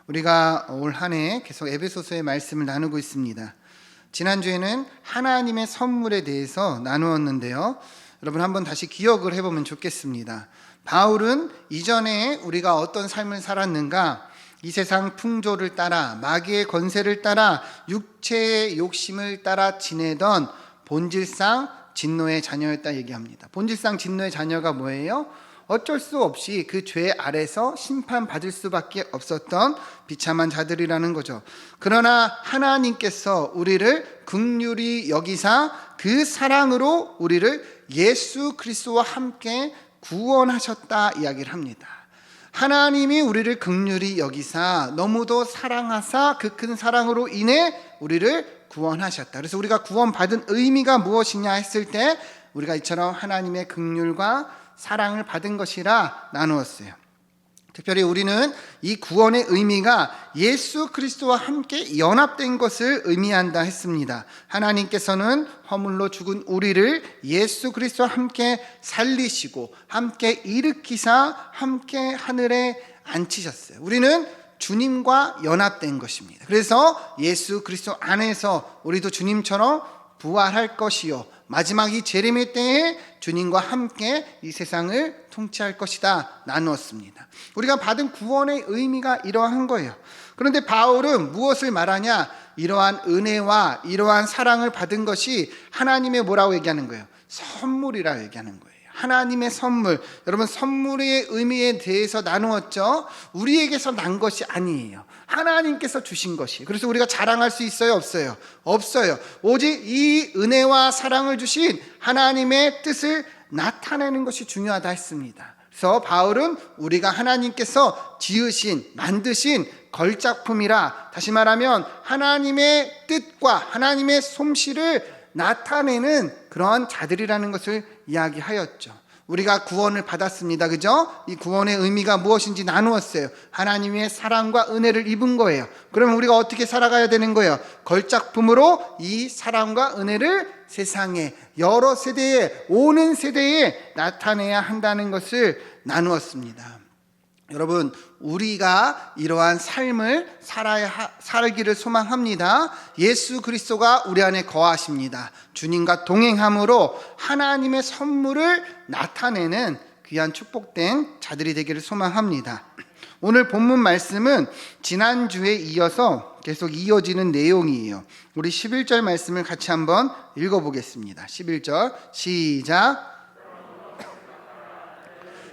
우리가 올 한 해 계속 에베소서의 말씀을 나누고 있습니다. 지난주에는 하나님의 선물에 대해서 나누었는데요. 여러분 한번 다시 기억을 해보면 좋겠습니다. 바울은 이전에 우리가 어떤 삶을 살았는가, 이 세상 풍조를 따라 마귀의 권세를 따라 육체의 욕심을 따라 지내던 본질상 진노의 자녀였다 얘기합니다. 본질상 진노의 자녀가 뭐예요? 어쩔 수 없이 그 죄 아래서 심판받을 수밖에 없었던 비참한 자들이라는 거죠. 그러나 하나님께서 우리를 긍휼히 여기사 그 사랑으로 우리를 예수 그리스도와 함께 구원하셨다 이야기를 합니다. 하나님이 우리를 긍휼히 여기사 너무도 사랑하사 그 큰 사랑으로 인해 우리를 구원하셨다. 그래서 우리가 구원받은 의미가 무엇이냐 했을 때 우리가 이처럼 하나님의 긍휼과 사랑을 받은 것이라 나누었어요. 특별히 우리는 이 구원의 의미가 예수 그리스도와 함께 연합된 것을 의미한다 했습니다. 하나님께서는 허물로 죽은 우리를 예수 그리스도와 함께 살리시고 함께 일으키사 함께 하늘에 앉히셨어요. 우리는 주님과 연합된 것입니다. 그래서 예수 그리스도 안에서 우리도 주님처럼 부활할 것이요 마지막 이 재림의 때에 주님과 함께 이 세상을 통치할 것이다 나누었습니다. 우리가 받은 구원의 의미가 이러한 거예요. 그런데 바울은 무엇을 말하냐? 이러한 은혜와 이러한 사랑을 받은 것이 하나님의 뭐라고 얘기하는 거예요? 선물이라고 얘기하는 거예요. 하나님의 선물. 여러분 선물의 의미에 대해서 나누었죠. 우리에게서 난 것이 아니에요. 하나님께서 주신 것이. 그래서 우리가 자랑할 수 있어요? 없어요? 없어요. 오직 이 은혜와 사랑을 주신 하나님의 뜻을 나타내는 것이 중요하다 했습니다. 그래서 바울은 우리가 하나님께서 지으신 만드신 걸작품이라, 다시 말하면 하나님의 뜻과 하나님의 솜씨를 나타내는 그런 자들이라는 것을 이야기하였죠. 우리가 구원을 받았습니다. 그죠? 이 구원의 의미가 무엇인지 나누었어요. 하나님의 사랑과 은혜를 입은 거예요. 그러면 우리가 어떻게 살아가야 되는 거예요? 걸작품으로 이 사랑과 은혜를 세상에, 여러 세대에, 오는 세대에 나타내야 한다는 것을 나누었습니다. 여러분, 우리가 이러한 삶을 살기를 소망합니다. 예수 그리스도가 우리 안에 거하십니다. 주님과 동행함으로 하나님의 선물을 나타내는 귀한 축복된 자들이 되기를 소망합니다. 오늘 본문 말씀은 지난주에 이어서 계속 이어지는 내용이에요. 우리 11절 말씀을 같이 한번 읽어보겠습니다. 11절 시작.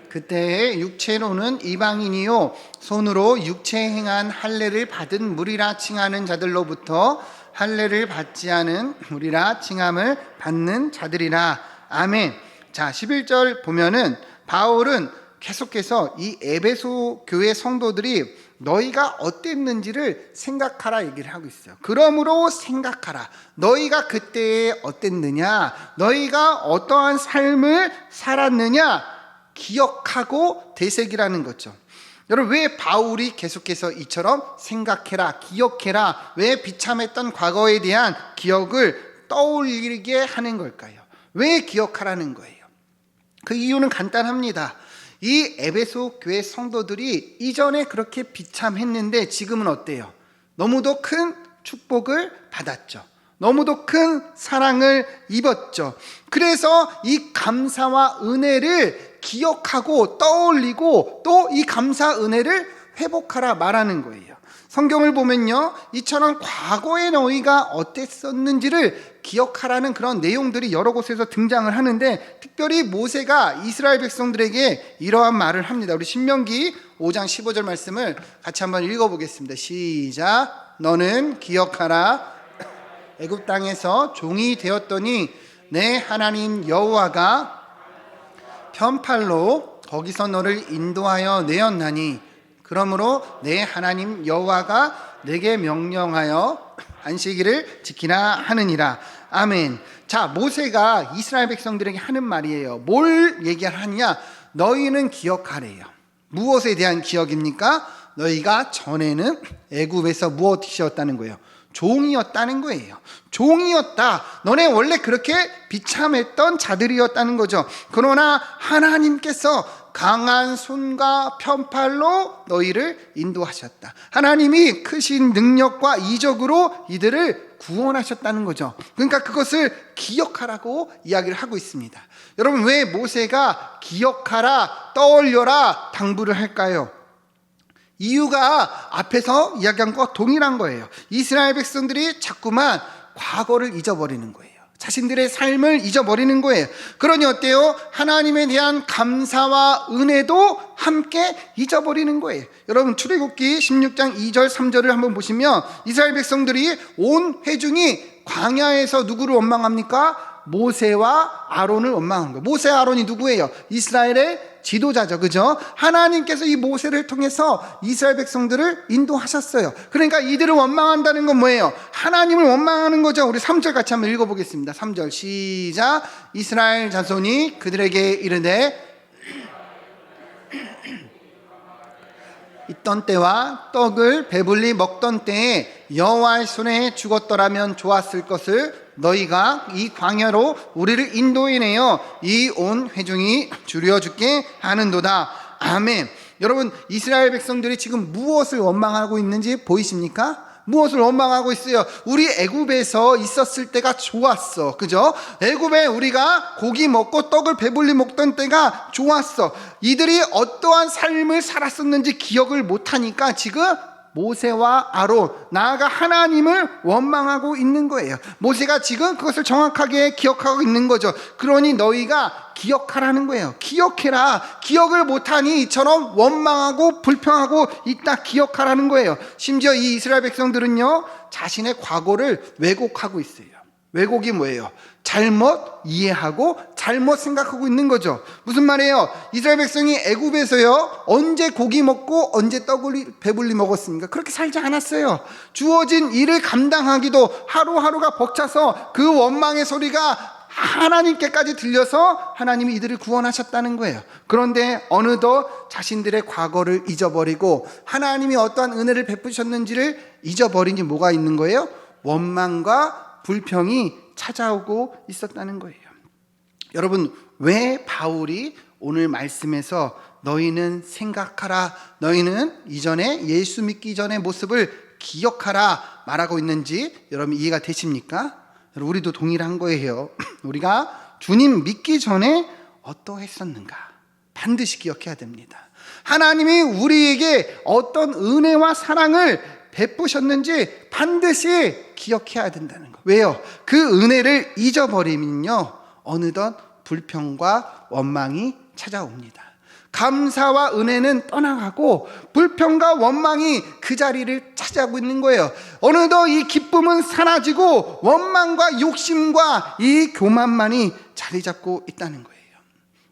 그때의 육체로는 이방인이요 손으로 육체 행한 할례를 받은 무리라 칭하는 자들로부터 할례를 받지 않은 무리라 칭함을 받는 자들이라. 아멘. 자, 11절 보면은 바울은 계속해서 이 에베소 교회 성도들이 너희가 어땠는지를 생각하라 얘기를 하고 있어요. 그러므로 생각하라. 너희가 그때에 어땠느냐, 너희가 어떠한 삶을 살았느냐 기억하고 되새기라는 거죠. 여러분, 왜 바울이 계속해서 이처럼 생각해라, 기억해라, 왜 비참했던 과거에 대한 기억을 떠올리게 하는 걸까요? 왜 기억하라는 거예요? 그 이유는 간단합니다. 이 에베소 교회 성도들이 이전에 그렇게 비참했는데 지금은 어때요? 너무도 큰 축복을 받았죠. 너무도 큰 사랑을 입었죠. 그래서 이 감사와 은혜를 기억하고 떠올리고 또 이 감사 은혜를 회복하라 말하는 거예요. 성경을 보면요, 이처럼 과거의 너희가 어땠었는지를 기억하라는 그런 내용들이 여러 곳에서 등장을 하는데, 특별히 모세가 이스라엘 백성들에게 이러한 말을 합니다. 우리 신명기 5장 15절 말씀을 같이 한번 읽어보겠습니다. 시작. 너는 기억하라. 애굽 땅에서 종이 되었더니 내 하나님 여호와가 편팔로 거기서 너를 인도하여 내었나니, 그러므로 내 하나님 여호와가 내게 명령하여 안식일을 지키라 하느니라. 아멘. 자, 모세가 이스라엘 백성들에게 하는 말이에요. 뭘 얘기하느냐? 너희는 기억하래요. 무엇에 대한 기억입니까? 너희가 전에는 애굽에서 무엇이었다는 거예요? 종이었다는 거예요. 종이었다. 너네 원래 그렇게 비참했던 자들이었다는 거죠. 그러나 하나님께서 강한 손과 편팔로 너희를 인도하셨다. 하나님이 크신 능력과 이적으로 이들을 구원하셨다는 거죠. 그러니까 그것을 기억하라고 이야기를 하고 있습니다. 여러분, 왜 모세가 기억하라, 떠올려라 당부를 할까요? 이유가 앞에서 이야기한 것과 동일한 거예요. 이스라엘 백성들이 자꾸만 과거를 잊어버리는 거예요. 자신들의 삶을 잊어버리는 거예요. 그러니 어때요? 하나님에 대한 감사와 은혜도 함께 잊어버리는 거예요. 여러분, 출애굽기 16장 2절 3절을 한번 보시면 이스라엘 백성들이 온 회중이 광야에서 누구를 원망합니까? 모세와 아론을 원망한 거예요. 모세 아론이 누구예요? 이스라엘의 지도자죠. 그죠? 하나님께서 이 모세를 통해서 이스라엘 백성들을 인도하셨어요. 그러니까 이들을 원망한다는 건 뭐예요? 하나님을 원망하는 거죠. 우리 3절 같이 한번 읽어보겠습니다. 3절 시작. 이스라엘 자손이 그들에게 이르되 있던 때와 떡을 배불리 먹던 때에 여호와의 손에 죽었더라면 좋았을 것을 너희가 이 광야로 우리를 인도해내어 이 온 회중이 주려 죽게 하는도다. 아멘. 여러분, 이스라엘 백성들이 지금 무엇을 원망하고 있는지 보이십니까? 무엇을 원망하고 있어요? 우리 애굽에서 있었을 때가 좋았어. 그죠? 애굽에 우리가 고기 먹고 떡을 배불리 먹던 때가 좋았어. 이들이 어떠한 삶을 살았었는지 기억을 못하니까 지금 모세와 아론, 나아가 하나님을 원망하고 있는 거예요. 모세가 지금 그것을 정확하게 기억하고 있는 거죠. 그러니 너희가 기억하라는 거예요. 기억해라. 기억을 못하니 이처럼 원망하고 불평하고 있다. 기억하라는 거예요. 심지어 이 이스라엘 백성들은요, 자신의 과거를 왜곡하고 있어요. 왜곡이 뭐예요? 잘못 이해하고 잘못 생각하고 있는 거죠. 무슨 말이에요? 이스라엘 백성이 애굽에서요, 언제 고기 먹고 언제 떡을 배불리 먹었습니까? 그렇게 살지 않았어요. 주어진 일을 감당하기도 하루하루가 벅차서 그 원망의 소리가 하나님께까지 들려서 하나님이 이들을 구원하셨다는 거예요. 그런데 어느덧 자신들의 과거를 잊어버리고 하나님이 어떠한 은혜를 베푸셨는지를 잊어버리니 뭐가 있는 거예요? 원망과 불평이 찾아오고 있었다는 거예요. 여러분, 왜 바울이 오늘 말씀에서 너희는 생각하라, 너희는 이전에 예수 믿기 전의 모습을 기억하라 말하고 있는지 여러분 이해가 되십니까? 우리도 동일한 거예요. 우리가 주님 믿기 전에 어떠했었는가 반드시 기억해야 됩니다. 하나님이 우리에게 어떤 은혜와 사랑을 베푸셨는지 반드시 기억해야 된다는 거. 왜요? 그 은혜를 잊어버리면요, 어느덧 불평과 원망이 찾아옵니다. 감사와 은혜는 떠나가고 불평과 원망이 그 자리를 차지하고 있는 거예요. 어느덧 이 기쁨은 사라지고 원망과 욕심과 이 교만만이 자리 잡고 있다는 거예요.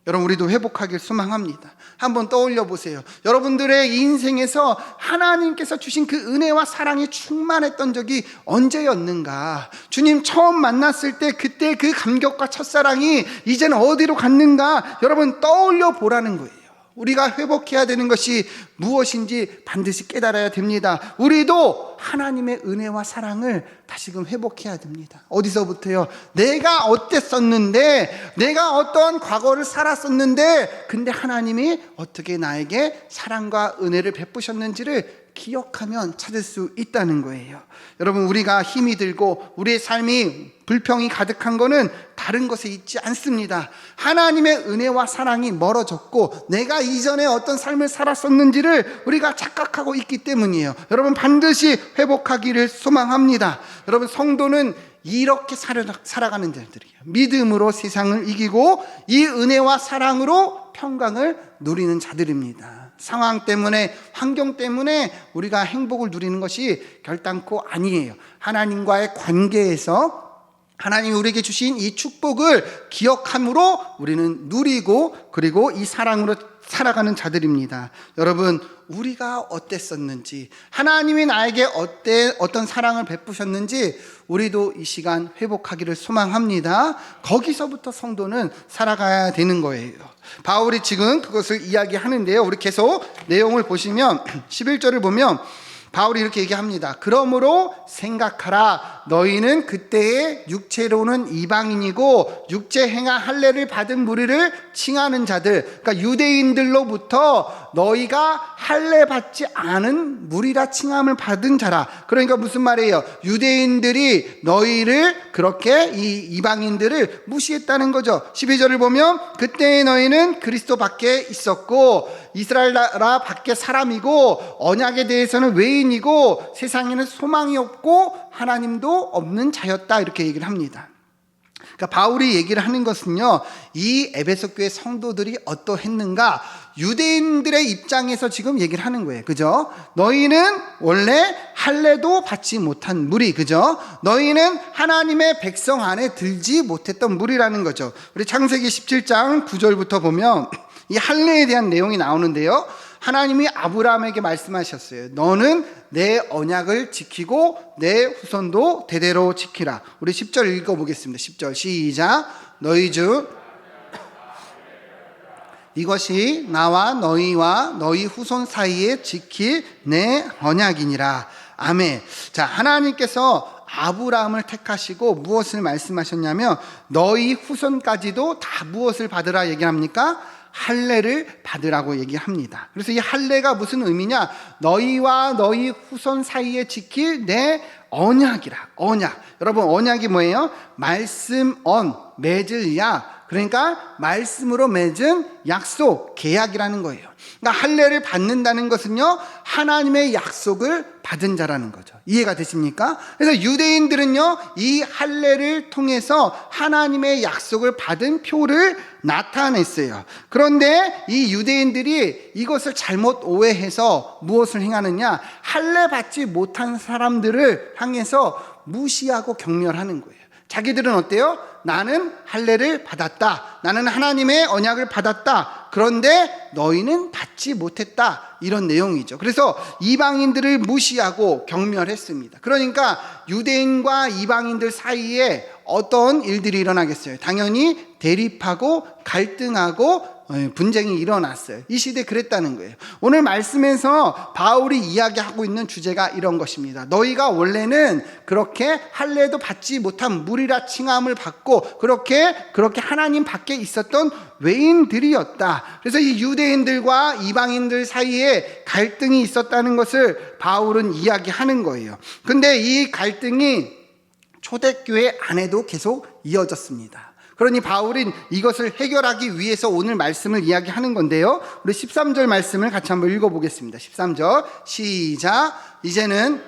여러분, 우리도 회복하길 소망합니다. 한번 떠올려 보세요. 여러분들의 인생에서 하나님께서 주신 그 은혜와 사랑이 충만했던 적이 언제였는가? 주님 처음 만났을 때 그때 그 감격과 첫사랑이 이제는 어디로 갔는가? 여러분 떠올려 보라는 거예요. 우리가 회복해야 되는 것이 무엇인지 반드시 깨달아야 됩니다. 우리도 하나님의 은혜와 사랑을 다시금 회복해야 됩니다. 어디서부터요? 내가 어땠었는데, 내가 어떤 과거를 살았었는데, 근데 하나님이 어떻게 나에게 사랑과 은혜를 베푸셨는지를 기억하면 찾을 수 있다는 거예요. 여러분, 우리가 힘이 들고 우리의 삶이 불평이 가득한 거는 다른 것에 있지 않습니다. 하나님의 은혜와 사랑이 멀어졌고 내가 이전에 어떤 삶을 살았었는지를 우리가 착각하고 있기 때문이에요. 여러분, 반드시 회복하기를 소망합니다. 여러분, 성도는 이렇게 살아가는 자들이에요. 믿음으로 세상을 이기고 이 은혜와 사랑으로 평강을 누리는 자들입니다. 상황 때문에, 환경 때문에 우리가 행복을 누리는 것이 결단코 아니에요. 하나님과의 관계에서 하나님이 우리에게 주신 이 축복을 기억함으로 우리는 누리고 그리고 이 사랑으로 살아가는 자들입니다. 여러분, 우리가 어땠었는지, 하나님이 나에게 어떤 사랑을 베푸셨는지 우리도 이 시간 회복하기를 소망합니다. 거기서부터 성도는 살아가야 되는 거예요. 바울이 지금 그것을 이야기하는데요. 우리 계속 내용을 보시면 11절을 보면 바울이 이렇게 얘기합니다. 그러므로 생각하라. 너희는 그때의 육체로는 이방인이고 육체 행하 할례를 받은 무리를 칭하는 자들, 그러니까 유대인들로부터 너희가 할례 받지 않은 무리라 칭함을 받은 자라. 그러니까 무슨 말이에요? 유대인들이 너희를 그렇게 이 이방인들을 무시했다는 거죠. 12절을 보면 그때의 너희는 그리스도 밖에 있었고 이스라엘 나라 밖에 사람이고 언약에 대해서는 외인이고 세상에는 소망이 없고 하나님도 없는 자였다, 이렇게 얘기를 합니다. 그러니까 바울이 얘기를 하는 것은요, 이 에베소 교회 성도들이 어떠했는가, 유대인들의 입장에서 지금 얘기를 하는 거예요. 그죠? 너희는 원래 할례도 받지 못한 무리, 그죠? 너희는 하나님의 백성 안에 들지 못했던 무리라는 거죠. 우리 창세기 17장 9절부터 보면 이 할례에 대한 내용이 나오는데요, 하나님이 아브라함에게 말씀하셨어요. 너는 내 언약을 지키고 내 후손도 대대로 지키라. 우리 10절 읽어보겠습니다. 10절 시작. 너희 중 이것이 나와 너희와 너희 후손 사이에 지킬 내 언약이니라. 아멘. 자, 하나님께서 아브라함을 택하시고 무엇을 말씀하셨냐면 너희 후손까지도 다 무엇을 받으라 얘기합니까? 할례를 받으라고 얘기합니다. 그래서 이 할례가 무슨 의미냐? 너희와 너희 후손 사이에 지킬 내 언약이라. 언약. 여러분, 언약이 뭐예요? 말씀 맺을 약. 그러니까 말씀으로 맺은 약속, 계약이라는 거예요. 그러니까 할례를 받는다는 것은요, 하나님의 약속을 받은 자라는 거죠. 이해가 되십니까? 그래서 유대인들은요, 이 할례를 통해서 하나님의 약속을 받은 표를 나타냈어요. 그런데 이 유대인들이 이것을 잘못 오해해서 무엇을 행하느냐? 할례 받지 못한 사람들을 향해서 무시하고 경멸하는 거예요. 자기들은 어때요? 나는 할례를 받았다. 나는 하나님의 언약을 받았다. 그런데 너희는 받지 못했다. 이런 내용이죠. 그래서 이방인들을 무시하고 경멸했습니다. 그러니까 유대인과 이방인들 사이에 어떤 일들이 일어나겠어요? 당연히 대립하고 갈등하고 분쟁이 일어났어요. 이 시대에 그랬다는 거예요. 오늘 말씀에서 바울이 이야기하고 있는 주제가 이런 것입니다. 너희가 원래는 그렇게 할례도 받지 못한 무리라 칭함을 받고 그렇게 하나님 밖에 있었던 외인들이었다. 그래서 이 유대인들과 이방인들 사이에 갈등이 있었다는 것을 바울은 이야기하는 거예요. 근데 이 갈등이 초대교회 안에도 계속 이어졌습니다. 그러니 바울은 이것을 해결하기 위해서 오늘 말씀을 이야기하는 건데요. 우리 13절 말씀을 같이 한번 읽어보겠습니다. 13절 시작. 이제는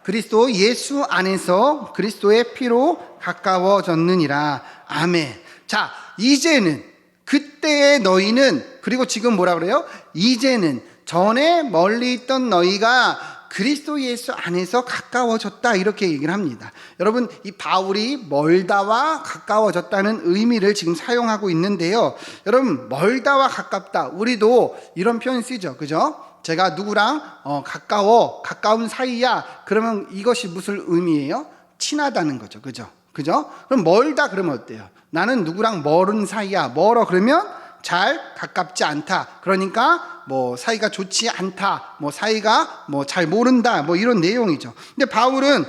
그리스도 예수 안에서 그리스도의 피로 가까워졌느니라. 아멘. 자, 이제는, 그때의 너희는, 그리고 지금 뭐라 그래요? 이제는, 전에 멀리 있던 너희가 그리스도 예수 안에서 가까워졌다, 이렇게 얘기를 합니다. 여러분, 이 바울이 멀다와 가까워졌다는 의미를 지금 사용하고 있는데요. 여러분, 멀다와 가깝다, 우리도 이런 표현 쓰죠. 그죠? 제가 누구랑 가까운 사이야. 그러면 이것이 무슨 의미예요? 친하다는 거죠. 그죠? 그럼 멀다 그러면 어때요? 나는 누구랑 멀은 사이야. 멀어 그러면 잘 가깝지 않다. 그러니까 뭐 사이가 좋지 않다. 뭐 사이가 뭐 잘 모른다. 뭐 이런 내용이죠. 근데 바울은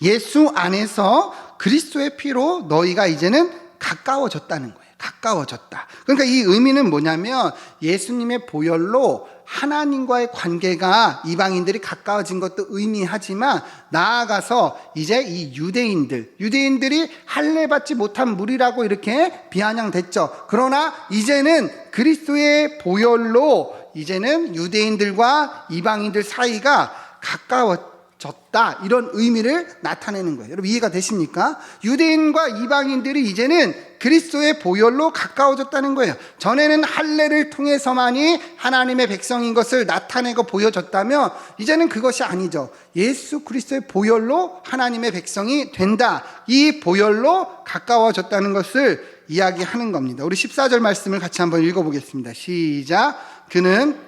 예수 안에서 그리스도의 피로 너희가 이제는 가까워졌다는 거예요. 가까워졌다. 그러니까 이 의미는 뭐냐면 예수님의 보혈로 하나님과의 관계가 이방인들이 가까워진 것도 의미하지만 나아가서 이제 이 유대인들이 할례 받지 못한 무리라고 이렇게 비아냥댔죠. 그러나 이제는 그리스도의 보혈로 이제는 유대인들과 이방인들 사이가 가까워졌다, 이런 의미를 나타내는 거예요. 여러분 이해가 되십니까? 유대인과 이방인들이 이제는 그리스도의 보혈로 가까워졌다는 거예요. 전에는 할례를 통해서만이 하나님의 백성인 것을 나타내고 보여줬다면 이제는 그것이 아니죠. 예수 그리스도의 보혈로 하나님의 백성이 된다. 이 보혈로 가까워졌다는 것을 이야기하는 겁니다. 우리 14절 말씀을 같이 한번 읽어보겠습니다. 시작. 그는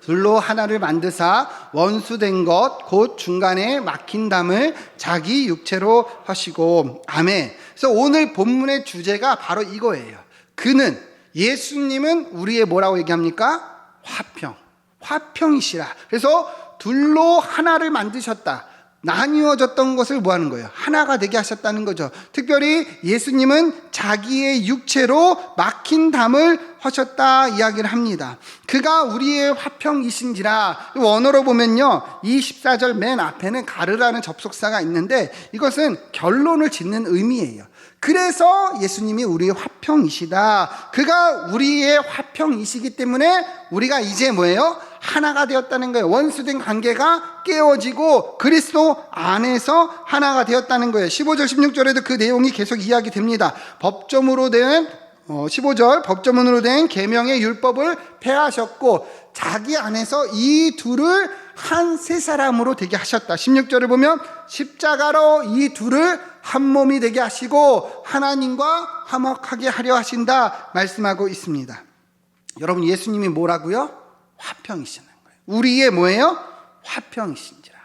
둘로 하나를 만드사 원수된 것 곧 중간에 막힌 담을 자기 육체로 하시고. 아멘. 그래서 오늘 본문의 주제가 바로 이거예요. 그는, 예수님은 우리의 뭐라고 얘기합니까? 화평이시라. 그래서 둘로 하나를 만드셨다. 나뉘어졌던 것을 뭐 하는 거예요? 하나가 되게 하셨다는 거죠. 특별히 예수님은 자기의 육체로 막힌 담을 하셨다 이야기를 합니다. 그가 우리의 화평이신지라. 원어로 보면요, 이 14절 맨 앞에는 가르라는 접속사가 있는데 이것은 결론을 짓는 의미예요. 그래서 예수님이 우리의 화평이시다. 그가 우리의 화평이시기 때문에 우리가 이제 뭐예요? 하나가 되었다는 거예요. 원수된 관계가 깨어지고 그리스도 안에서 하나가 되었다는 거예요. 15절 16절에도 그 내용이 계속 이야기됩니다. 법조문으로 된 15절 법조문으로 된 계명의 율법을 폐하셨고 자기 안에서 이 둘을 한 세 사람으로 되게 하셨다. 16절을 보면 십자가로 이 둘을 한 몸이 되게 하시고 하나님과 화목하게 하려 하신다 말씀하고 있습니다. 여러분, 예수님이 뭐라고요? 화평이시는 거예요. 우리의 뭐예요? 화평이신지라.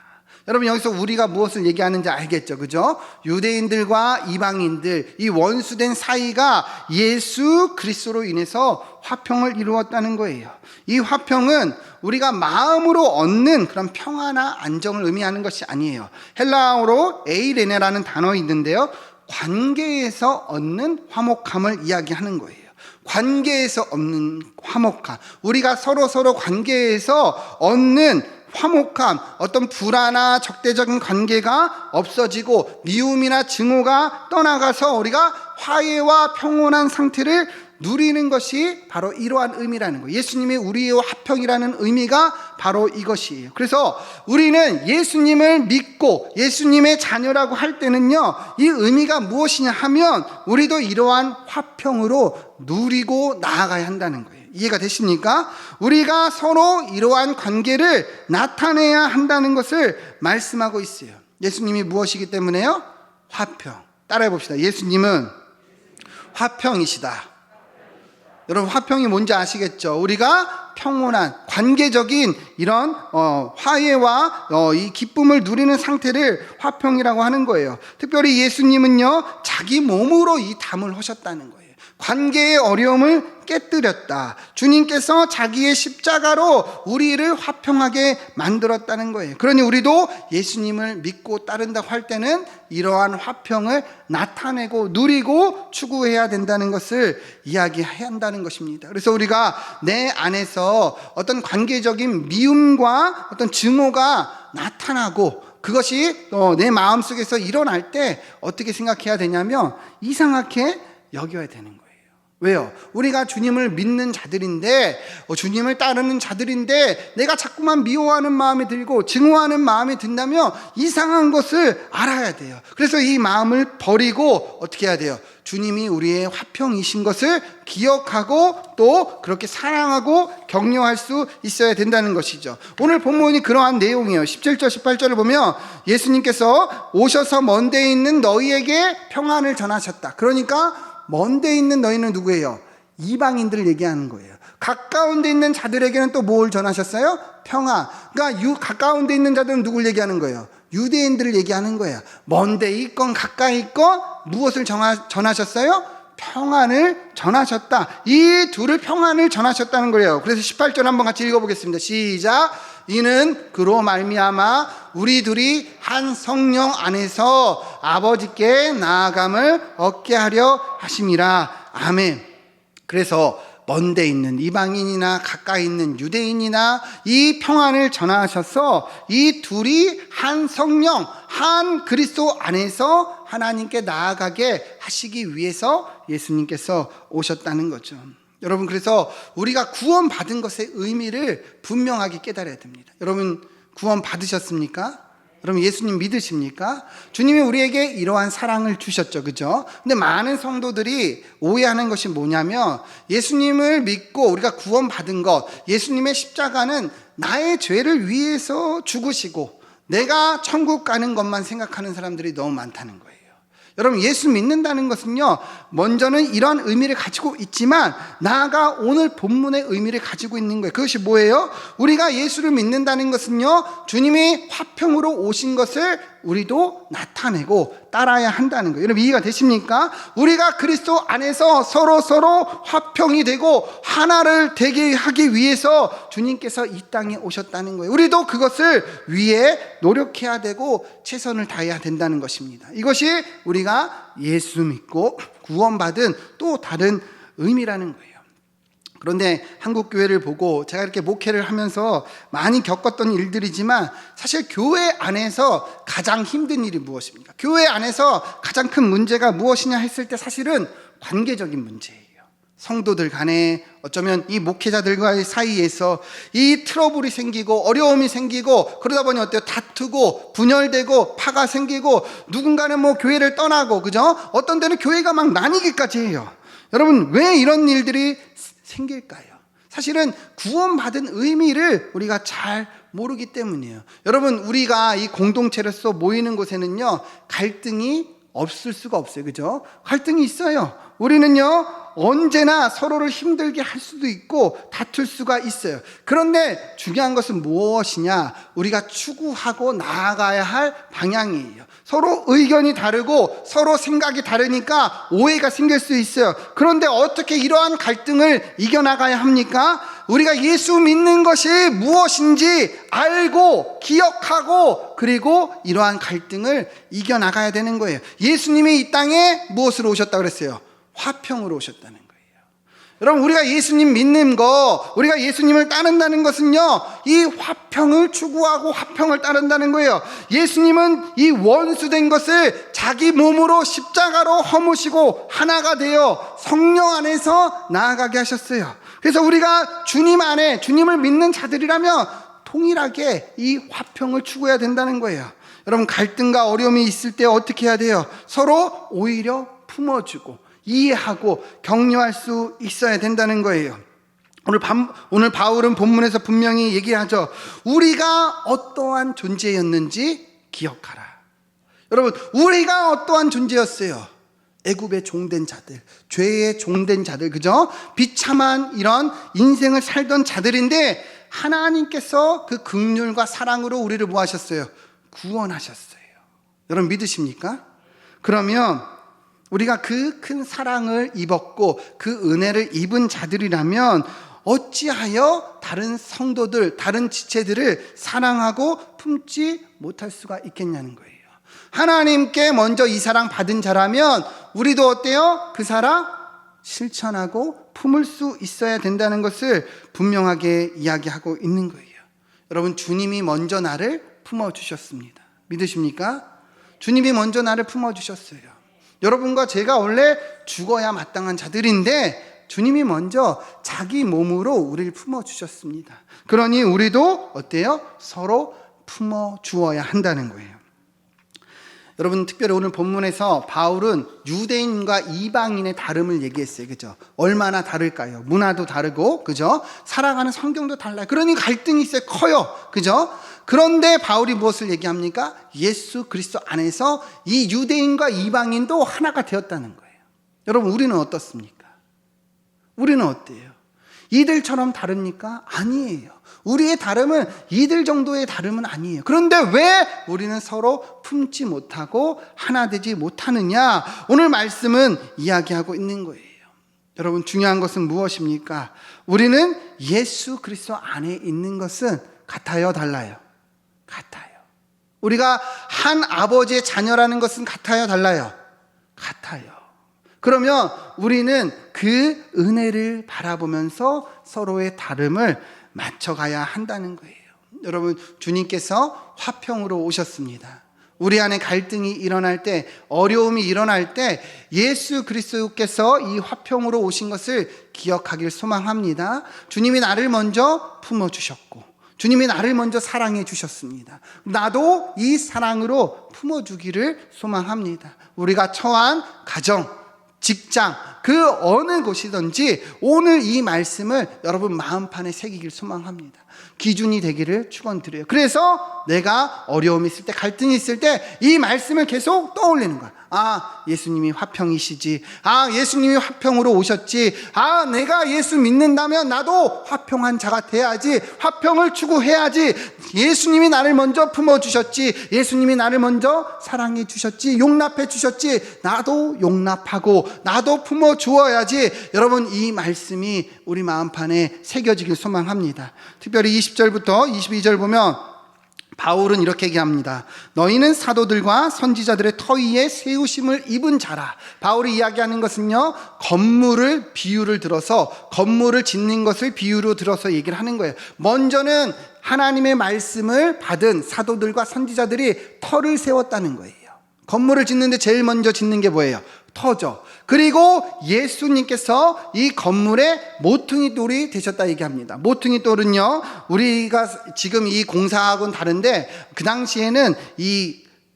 여러분, 여기서 우리가 무엇을 얘기하는지 알겠죠? 그죠? 유대인들과 이방인들, 이 원수된 사이가 예수 그리스도로 인해서 화평을 이루었다는 거예요. 이 화평은 우리가 마음으로 얻는 그런 평화나 안정을 의미하는 것이 아니에요. 헬라어로 에이레네라는 단어 있는데요, 관계에서 얻는 화목함을 이야기하는 거예요. 관계에서 얻는 화목함, 우리가 서로 관계에서 얻는 화목함, 어떤 불화나 적대적인 관계가 없어지고 미움이나 증오가 떠나가서 우리가 화해와 평온한 상태를 누리는 것이 바로 이러한 의미라는 거예요. 예수님이 우리의 화평이라는 의미가 바로 이것이에요. 그래서 우리는 예수님을 믿고 예수님의 자녀라고 할 때는요, 이 의미가 무엇이냐 하면 우리도 이러한 화평으로 누리고 나아가야 한다는 거예요. 이해가 되십니까? 우리가 서로 이러한 관계를 나타내야 한다는 것을 말씀하고 있어요. 예수님이 무엇이기 때문에요? 화평. 따라해 봅시다. 예수님은 화평이시다. 여러분, 화평이 뭔지 아시겠죠? 우리가 평온한 관계적인 이런 화해와 이 기쁨을 누리는 상태를 화평이라고 하는 거예요. 특별히 예수님은요, 자기 몸으로 이 담을 하셨다는 거예요. 관계의 어려움을 깨뜨렸다. 주님께서 자기의 십자가로 우리를 화평하게 만들었다는 거예요. 그러니 우리도 예수님을 믿고 따른다고 할 때는 이러한 화평을 나타내고 누리고 추구해야 된다는 것을 이야기해야 한다는 것입니다. 그래서 우리가 내 안에서 어떤 관계적인 미움과 어떤 증오가 나타나고 그것이 내 마음속에서 일어날 때 어떻게 생각해야 되냐면 이상하게 여겨야 되는 거예요. 왜요? 우리가 주님을 믿는 자들인데, 주님을 따르는 자들인데 내가 자꾸만 미워하는 마음이 들고 증오하는 마음이 든다면 이상한 것을 알아야 돼요. 그래서 이 마음을 버리고 어떻게 해야 돼요? 주님이 우리의 화평이신 것을 기억하고 또 그렇게 사랑하고 격려할 수 있어야 된다는 것이죠. 오늘 본문이 그러한 내용이에요. 17절 18절을 보면 예수님께서 오셔서 먼 데 있는 너희에게 평안을 전하셨다. 그러니까 먼 데 있는 너희는 누구예요? 이방인들을 얘기하는 거예요. 가까운 데 있는 자들에게는 또 뭘 전하셨어요? 평화. 그러니까 가까운 데 있는 자들은 누굴 얘기하는 거예요? 유대인들을 얘기하는 거예요. 먼 데 있건 가까이 있건 무엇을 전하셨어요? 평안을 전하셨다. 이 둘을 평안을 전하셨다는 거예요. 그래서 18절 한번 같이 읽어보겠습니다. 시작. 이는 그로 말미암아 우리 둘이 한 성령 안에서 아버지께 나아감을 얻게 하려 하심이라. 아멘. 그래서 먼 데 있는 이방인이나 가까이 있는 유대인이나 이 평안을 전하셔서 이 둘이 한 성령, 한 그리스도 안에서 하나님께 나아가게 하시기 위해서 예수님께서 오셨다는 거죠. 여러분, 그래서 우리가 구원받은 것의 의미를 분명하게 깨달아야 됩니다. 여러분, 구원 받으셨습니까? 여러분, 예수님 믿으십니까? 주님이 우리에게 이러한 사랑을 주셨죠. 그죠? 근데 많은 성도들이 오해하는 것이 뭐냐면 예수님을 믿고 우리가 구원받은 것, 예수님의 십자가는 나의 죄를 위해서 죽으시고 내가 천국 가는 것만 생각하는 사람들이 너무 많다는 거예요. 여러분, 예수 믿는다는 것은요, 먼저는 이런 의미를 가지고 있지만 나아가 오늘 본문의 의미를 가지고 있는 거예요. 그것이 뭐예요? 우리가 예수를 믿는다는 것은요, 주님이 화평으로 오신 것을 우리도 나타내고 따라야 한다는 거예요. 여러분 이해가 되십니까? 우리가 그리스도 안에서 서로 화평이 되고 하나를 되게 하기 위해서 주님께서 이 땅에 오셨다는 거예요. 우리도 그것을 위해 노력해야 되고 최선을 다해야 된다는 것입니다. 이것이 우리가 예수 믿고 구원받은 또 다른 의미라는 거예요. 그런데 한국교회를 보고 제가 이렇게 목회를 하면서 많이 겪었던 일들이지만 사실 교회 안에서 가장 힘든 일이 무엇입니까? 교회 안에서 가장 큰 문제가 무엇이냐 했을 때 사실은 관계적인 문제예요. 성도들 간에 어쩌면 이 목회자들과의 사이에서 이 트러블이 생기고 어려움이 생기고 그러다 보니 어때요? 다투고 분열되고 파가 생기고 누군가는 뭐 교회를 떠나고 그죠? 어떤 데는 교회가 막 나뉘기까지 해요. 여러분 왜 이런 일들이 생길까요? 사실은 구원받은 의미를 우리가 잘 모르기 때문이에요. 여러분 우리가 이 공동체로서 모이는 곳에는요 갈등이 없을 수가 없어요. 그죠? 갈등이 있어요. 우리는요 언제나 서로를 힘들게 할 수도 있고 다툴 수가 있어요. 그런데 중요한 것은 무엇이냐? 우리가 추구하고 나아가야 할 방향이에요. 서로 의견이 다르고 서로 생각이 다르니까 오해가 생길 수 있어요. 그런데 어떻게 이러한 갈등을 이겨나가야 합니까? 우리가 예수 믿는 것이 무엇인지 알고 기억하고 그리고 이러한 갈등을 이겨나가야 되는 거예요. 예수님이 이 땅에 무엇으로 오셨다고 그랬어요? 화평으로 오셨다는 거예요. 여러분 우리가 예수님 믿는 거, 우리가 예수님을 따른다는 것은요 이 화평을 추구하고 화평을 따른다는 거예요. 예수님은 이 원수된 것을 자기 몸으로 십자가로 허무시고 하나가 되어 성령 안에서 나아가게 하셨어요. 그래서 우리가 주님 안에 주님을 믿는 자들이라면 동일하게 이 화평을 추구해야 된다는 거예요. 여러분 갈등과 어려움이 있을 때 어떻게 해야 돼요? 서로 오히려 품어주고 이해하고 격려할 수 있어야 된다는 거예요. 오늘 바울은 본문에서 분명히 얘기하죠. 우리가 어떠한 존재였는지 기억하라. 여러분 우리가 어떠한 존재였어요? 애굽의 종된 자들, 죄의 종된 자들, 그죠? 비참한 이런 인생을 살던 자들인데 하나님께서 그 긍휼과 사랑으로 우리를 뭐 하셨어요? 구원하셨어요. 여러분 믿으십니까? 그러면 우리가 그 큰 사랑을 입었고 그 은혜를 입은 자들이라면 어찌하여 다른 성도들, 다른 지체들을 사랑하고 품지 못할 수가 있겠냐는 거예요. 하나님께 먼저 이 사랑 받은 자라면 우리도 어때요? 그 사랑 실천하고 품을 수 있어야 된다는 것을 분명하게 이야기하고 있는 거예요. 여러분 주님이 먼저 나를 품어주셨습니다. 믿으십니까? 주님이 먼저 나를 품어주셨어요. 여러분과 제가 원래 죽어야 마땅한 자들인데 주님이 먼저 자기 몸으로 우리를 품어주셨습니다. 그러니 우리도 어때요? 서로 품어주어야 한다는 거예요. 여러분 특별히 오늘 본문에서 바울은 유대인과 이방인의 다름을 얘기했어요. 그죠? 얼마나 다를까요? 문화도 다르고 그죠? 살아가는 성경도 달라요. 그러니 갈등이 있어요. 커요. 그죠? 그런데 바울이 무엇을 얘기합니까? 예수 그리스도 안에서 이 유대인과 이방인도 하나가 되었다는 거예요. 여러분 우리는 어떻습니까? 우리는 어때요? 이들처럼 다릅니까? 아니에요. 우리의 다름은 이들 정도의 다름은 아니에요. 그런데 왜 우리는 서로 품지 못하고 하나 되지 못하느냐? 오늘 말씀은 이야기하고 있는 거예요. 여러분 중요한 것은 무엇입니까? 우리는 예수 그리스도 안에 있는 것은 같아요, 달라요? 같아요. 우리가 한 아버지의 자녀라는 것은 같아요, 달라요? 같아요. 그러면 우리는 그 은혜를 바라보면서 서로의 다름을 맞춰가야 한다는 거예요. 여러분 주님께서 화평으로 오셨습니다. 우리 안에 갈등이 일어날 때, 어려움이 일어날 때 예수 그리스도께서 이 화평으로 오신 것을 기억하길 소망합니다. 주님이 나를 먼저 품어주셨고 주님이 나를 먼저 사랑해 주셨습니다. 나도 이 사랑으로 품어주기를 소망합니다. 우리가 처한 가정, 직장, 그 어느 곳이든지 오늘 이 말씀을 여러분 마음판에 새기길 소망합니다. 기준이 되기를 축원드려요. 그래서 내가 어려움이 있을 때, 갈등이 있을 때 이 말씀을 계속 떠올리는 거야. 아, 예수님이 화평이시지. 아, 예수님이 화평으로 오셨지. 아, 내가 예수 믿는다면 나도 화평한 자가 돼야지. 화평을 추구해야지. 예수님이 나를 먼저 품어주셨지. 예수님이 나를 먼저 사랑해 주셨지. 용납해 주셨지. 나도 용납하고 나도 품어주어야지. 여러분, 이 말씀이 우리 마음판에 새겨지길 소망합니다. 특별히 20절부터 22절 보면 바울은 이렇게 얘기합니다. 너희는 사도들과 선지자들의 터위에 세우심을 입은 자라. 바울이 이야기하는 것은요, 건물을 비유를 들어서, 건물을 짓는 것을 비유로 들어서 얘기를 하는 거예요. 먼저는 하나님의 말씀을 받은 사도들과 선지자들이 터를 세웠다는 거예요. 건물을 짓는데 제일 먼저 짓는 게 뭐예요? 터죠. 그리고 예수님께서 이 건물의 모퉁이 돌이 되셨다 얘기합니다. 모퉁이 돌은요, 우리가 지금 이 공사하고는 다른데 그 당시에는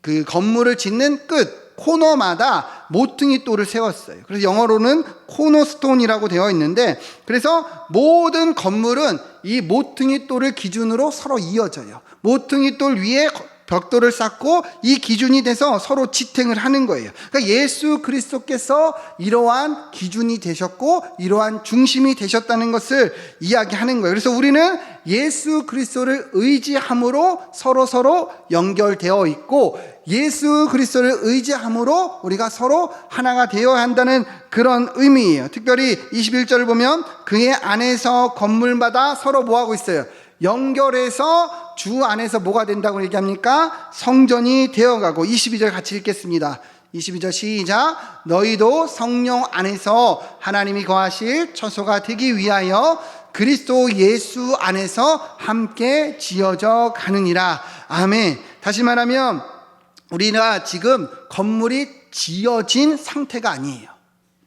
그 건물을 짓는 끝 코너마다 모퉁이 돌을 세웠어요. 그래서 영어로는 코너스톤이라고 되어 있는데, 그래서 모든 건물은 이 모퉁이 돌을 기준으로 서로 이어져요. 모퉁이 돌 위에 벽돌을 쌓고 이 기준이 돼서 서로 지탱을 하는 거예요. 그러니까 예수 그리스도께서 이러한 기준이 되셨고 이러한 중심이 되셨다는 것을 이야기하는 거예요. 그래서 우리는 예수 그리스도를 의지함으로 서로 연결되어 있고, 예수 그리스도를 의지함으로 우리가 서로 하나가 되어야 한다는 그런 의미예요. 특별히 21절을 보면 그의 안에서 건물마다 서로 뭐하고 있어요? 연결해서 주 안에서 뭐가 된다고 얘기합니까? 성전이 되어가고. 22절 같이 읽겠습니다. 22절 시작. 너희도 성령 안에서 하나님이 거하실 처소가 되기 위하여 그리스도 예수 안에서 함께 지어져 가느니라. 아멘. 다시 말하면 우리가 지금 건물이 지어진 상태가 아니에요.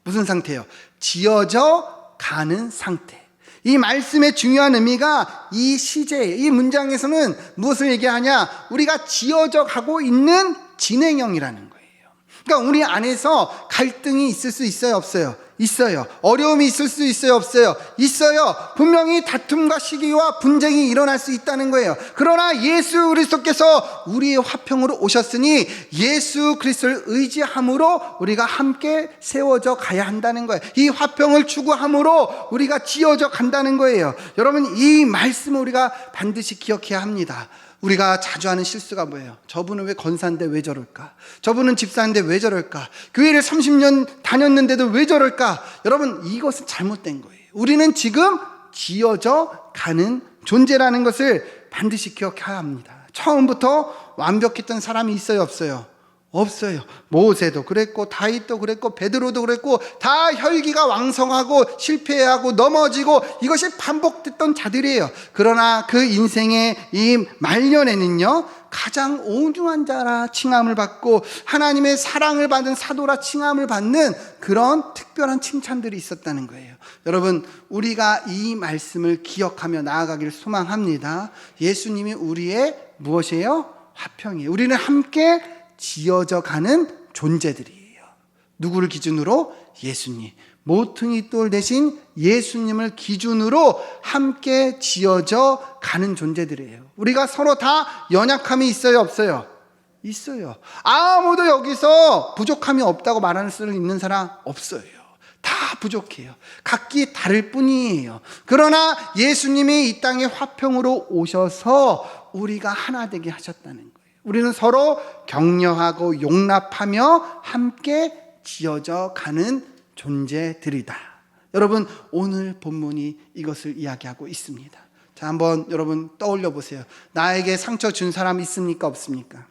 무슨 상태예요? 지어져 가는 상태. 이 말씀의 중요한 의미가 이 시제, 이 문장에서는 무엇을 얘기하냐? 우리가 지어져 가고 있는 진행형이라는 거예요. 그러니까 우리 안에서 갈등이 있을 수 있어요, 없어요? 있어요. 어려움이 있을 수 있어요, 없어요? 있어요. 분명히 다툼과 시기와 분쟁이 일어날 수 있다는 거예요. 그러나 예수 그리스도께서 우리의 화평으로 오셨으니 예수 그리스도를 의지함으로 우리가 함께 세워져 가야 한다는 거예요. 이 화평을 추구함으로 우리가 지어져 간다는 거예요. 여러분, 이 말씀을 우리가 반드시 기억해야 합니다. 우리가 자주 하는 실수가 뭐예요? 저분은 왜 권사인데 왜 저럴까? 저분은 집사인데 왜 저럴까? 교회를 30년 다녔는데도 왜 저럴까? 여러분, 이것은 잘못된 거예요. 우리는 지금 지어져 가는 존재라는 것을 반드시 기억해야 합니다. 처음부터 완벽했던 사람이 있어요, 없어요? 없어요. 모세도 그랬고 다윗도 그랬고 베드로도 그랬고 다 혈기가 왕성하고 실패하고 넘어지고 이것이 반복됐던 자들이에요. 그러나 그 인생의 이 말년에는요, 가장 온유한 자라 칭함을 받고 하나님의 사랑을 받은 사도라 칭함을 받는 그런 특별한 칭찬들이 있었다는 거예요. 여러분, 우리가 이 말씀을 기억하며 나아가기를 소망합니다. 예수님이 우리의 무엇이에요? 화평이에요. 우리는 함께 지어져 가는 존재들이에요. 누구를 기준으로? 예수님. 모퉁이 돌 대신 예수님을 기준으로 함께 지어져 가는 존재들이에요. 우리가 서로 다 연약함이 있어요, 없어요? 있어요. 아무도 여기서 부족함이 없다고 말할 수 있는 사람 없어요. 다 부족해요. 각기 다를 뿐이에요. 그러나 예수님이 이 땅에 화평으로 오셔서 우리가 하나 되게 하셨다는 거예요. 우리는 서로 격려하고 용납하며 함께 지어져 가는 존재들이다. 여러분, 오늘 본문이 이것을 이야기하고 있습니다. 자, 한번 여러분 떠올려 보세요. 나에게 상처 준 사람 있습니까, 없습니까?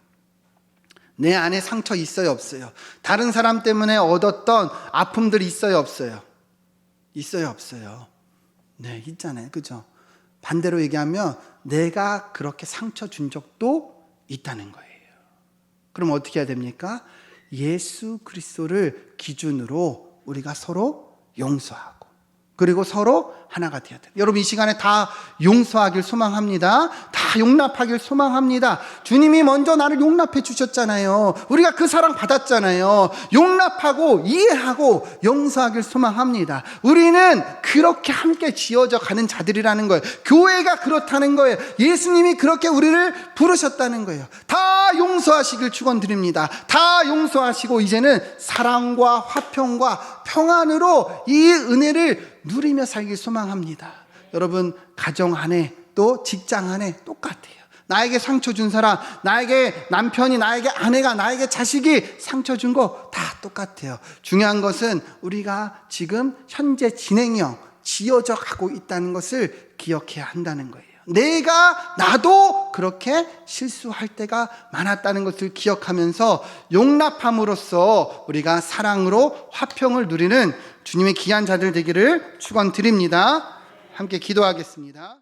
내 안에 상처 있어요, 없어요? 다른 사람 때문에 얻었던 아픔들이 있어요, 없어요? 있어요, 없어요? 네, 있잖아요. 그죠? 반대로 얘기하면 내가 그렇게 상처 준 적도 있다는 거예요. 그럼 어떻게 해야 됩니까? 예수 그리스도를 기준으로 우리가 서로 용서하고 그리고 서로 하나가 되어야 돼요. 여러분 이 시간에 다 용서하길 소망합니다. 다 용납하길 소망합니다. 주님이 먼저 나를 용납해 주셨잖아요. 우리가 그 사랑 받았잖아요. 용납하고 이해하고 용서하길 소망합니다. 우리는 그렇게 함께 지어져 가는 자들이라는 거예요. 교회가 그렇다는 거예요. 예수님이 그렇게 우리를 부르셨다는 거예요. 다 용서하시길 축원드립니다. 다 용서하시고 이제는 사랑과 화평과 평안으로 이 은혜를 누리며 살길 소망합니다. 여러분 가정 안에 또 직장 안에 똑같아요. 나에게 상처 준 사람, 나에게 남편이, 나에게 아내가, 나에게 자식이 상처 준 거 다 똑같아요. 중요한 것은 우리가 지금 현재 진행형 지어져 가고 있다는 것을 기억해야 한다는 거예요. 나도 그렇게 실수할 때가 많았다는 것을 기억하면서 용납함으로써 우리가 사랑으로 화평을 누리는 주님의 귀한 자들 되기를 축원드립니다. 함께 기도하겠습니다.